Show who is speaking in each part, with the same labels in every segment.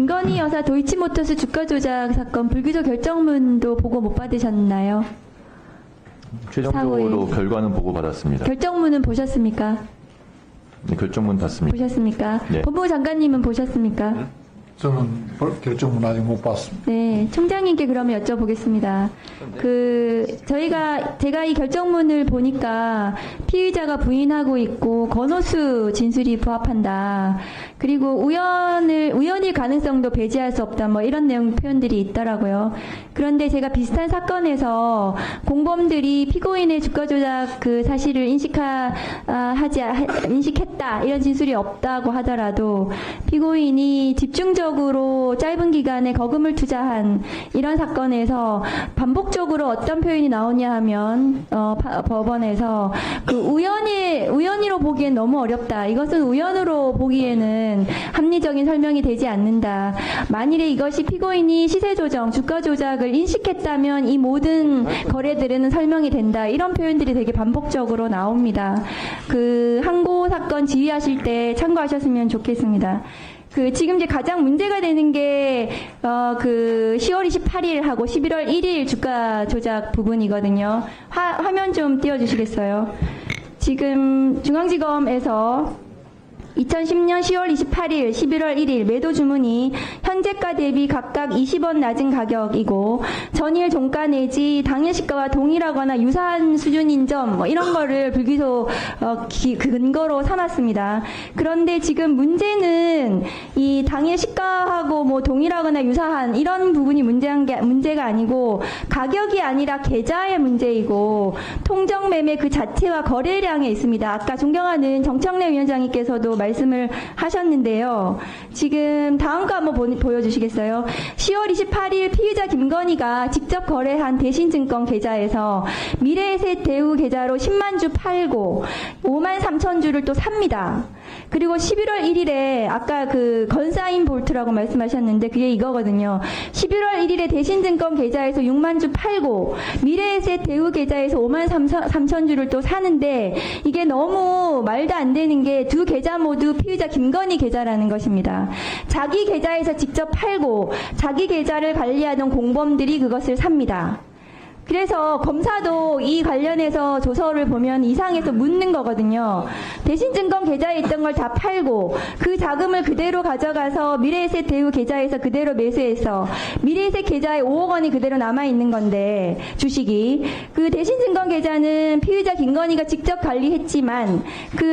Speaker 1: 김건희 여사 도이치모터스 주가 조작 사건 불기소 결정문도 보고 못 받으셨나요?
Speaker 2: 최종적으로
Speaker 1: 사후에.
Speaker 2: 결과는 보고 받았습니다.
Speaker 1: 결정문은 보셨습니까?
Speaker 2: 네, 결정문 봤습니다.
Speaker 1: 보셨습니까?
Speaker 2: 네.
Speaker 1: 법무부 장관님은 보셨습니까?
Speaker 3: 저는 결정문 아직 못 봤습니다.
Speaker 1: 네, 총장님께 그러면 여쭤보겠습니다. 제가 이 결정문을 보니까 피의자가 부인하고 있고 건호수 진술이 부합한다. 그리고 우연일 가능성도 배제할 수 없다. 뭐 이런 내용 표현들이 있더라고요. 그런데 제가 비슷한 사건에서 공범들이 피고인의 주가 조작 그 사실을 인식했다. 이런 진술이 없다고 하더라도 피고인이 집중적으로 짧은 기간에 거금을 투자한 이런 사건에서 반복적으로 어떤 표현이 나오냐 하면 법원에서 그 우연히로 보기엔 너무 어렵다. 이것은 우연으로 보기에는 합리적인 설명이 되지 않는다. 만일에 이것이 피고인이 시세 조정, 주가 조작을 인식했다면 이 모든 거래들은 설명이 된다. 이런 표현들이 되게 반복적으로 나옵니다. 그 항고 사건 지휘하실 때 참고하셨으면 좋겠습니다. 지금 이제 가장 문제가 되는 게, 10월 28일하고 11월 1일 주가 조작 부분이거든요. 화면 좀 띄워주시겠어요? 지금 중앙지검에서 2010년 10월 28일, 11월 1일 매도 주문이 현재가 대비 각각 20원 낮은 가격이고 전일 종가 내지 당일 시가와 동일하거나 유사한 수준인 점 뭐 이런 거를 불기소 근거로 삼았습니다. 그런데 지금 문제는 이 당일 시가하고 뭐 동일하거나 유사한 이런 부분이 문제가 아니고 가격이 아니라 계좌의 문제이고 통정 매매 그 자체와 거래량에 있습니다. 아까 존경하는 정청래 위원장님께서도 말씀을 하셨는데요. 지금 다음 거 한번 보여주시겠어요? 10월 28일 피의자 김건희가 직접 거래한 대신증권 계좌에서 미래에셋 대우 계좌로 10만 주 팔고 5만 3천 주를 또 삽니다. 그리고 11월 1일에 아까 건사인 볼트라고 말씀하셨는데 그게 이거거든요. 11월 1일에 대신증권 계좌에서 6만 주 팔고 미래에셋 대우 계좌에서 5만 3천 주를 또 사는데 이게 너무 말도 안 되는 게 두 계좌 모두 피의자 김건희 계좌라는 것입니다. 자기 계좌에서 직접 팔고 자기 계좌를 관리하던 공범들이 그것을 삽니다. 그래서 검사도 이 관련해서 조서를 보면 이상해서 묻는 거거든요. 대신증권 계좌에 있던 걸 다 팔고 그 자금을 그대로 가져가서 미래에셋 대우 계좌에서 그대로 매수해서 미래에셋 계좌에 5억 원이 그대로 남아있는 건데 주식이 그 대신증권 계좌는 피의자 김건희가 직접 관리했지만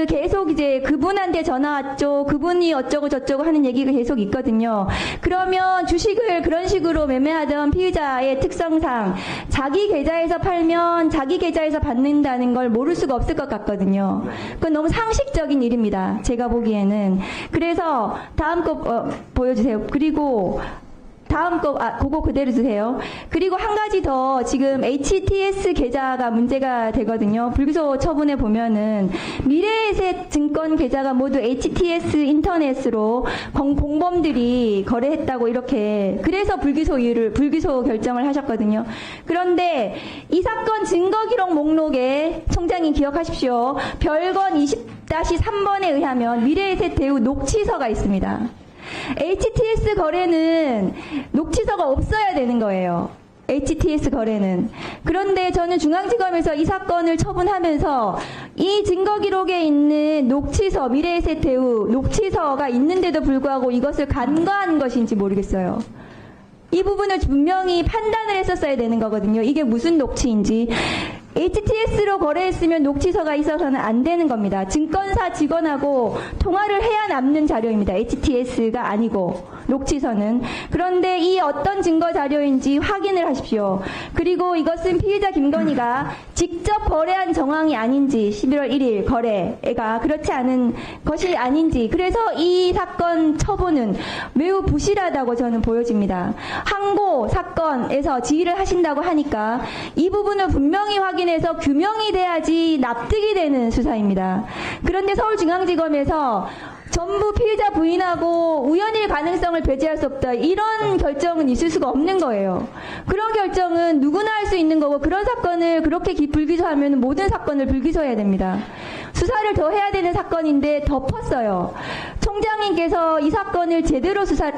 Speaker 1: 계속 이제 그분한테 전화 왔죠. 그분이 어쩌고 저쩌고 하는 얘기가 계속 있거든요. 그러면 주식을 그런 식으로 매매하던 피의자의 특성상 자기 계좌에서 팔면 자기 계좌에서 받는다는 걸 모를 수가 없을 것 같거든요. 그건 너무 상식적인 일입니다. 제가 보기에는. 그래서 다음 거 보여주세요. 그리고 다음 거, 그거 그대로 주세요. 그리고 한 가지 더 지금 HTS 계좌가 문제가 되거든요. 불기소 처분에 보면은 미래에셋 증권 계좌가 모두 HTS 인터넷으로 공범들이 거래했다고 이렇게 그래서 불기소 결정을 하셨거든요. 그런데 이 사건 증거 기록 목록에 총장님 기억하십시오. 별건 20-3번에 의하면 미래에셋 대우 녹취서가 있습니다. HTS 거래는 녹취서가 없어야 되는 거예요. HTS 거래는. 그런데 저는 중앙지검에서 이 사건을 처분하면서 이 증거 기록에 있는 녹취서, 미래에셋 대우 녹취서가 있는데도 불구하고 이것을 간과한 것인지 모르겠어요. 이 부분을 분명히 판단을 했었어야 되는 거거든요. 이게 무슨 녹취인지. HTS로 거래했으면 녹취서가 있어서는 안 되는 겁니다. 증권사 직원하고 통화를 해야 남는 자료입니다. HTS가 아니고 녹취서는. 그런데 이 어떤 증거 자료인지 확인을 하십시오. 그리고 이것은 피의자 김건희가 직접 거래한 정황이 아닌지 11월 1일 거래가 그렇지 않은 것이 아닌지 그래서 이 사건 처분은 매우 부실하다고 저는 보여집니다. 항고 사건에서 지휘를 하신다고 하니까 이 부분을 분명히 확인해서 규명이 돼야지 납득이 되는 수사입니다. 그런데 서울중앙지검에서 전부 피의자 부인하고 우연일 가능성을 배제할 수 없다. 이런 결정은 있을 수가 없는 거예요. 그런 결정은 누구나 할 수 있는 거고 그런 사건을 그렇게 불기소하면 모든 사건을 불기소해야 됩니다. 수사를 더 해야 되는 사건인데 덮었어요. 총장님께서 이 사건을 제대로 수사를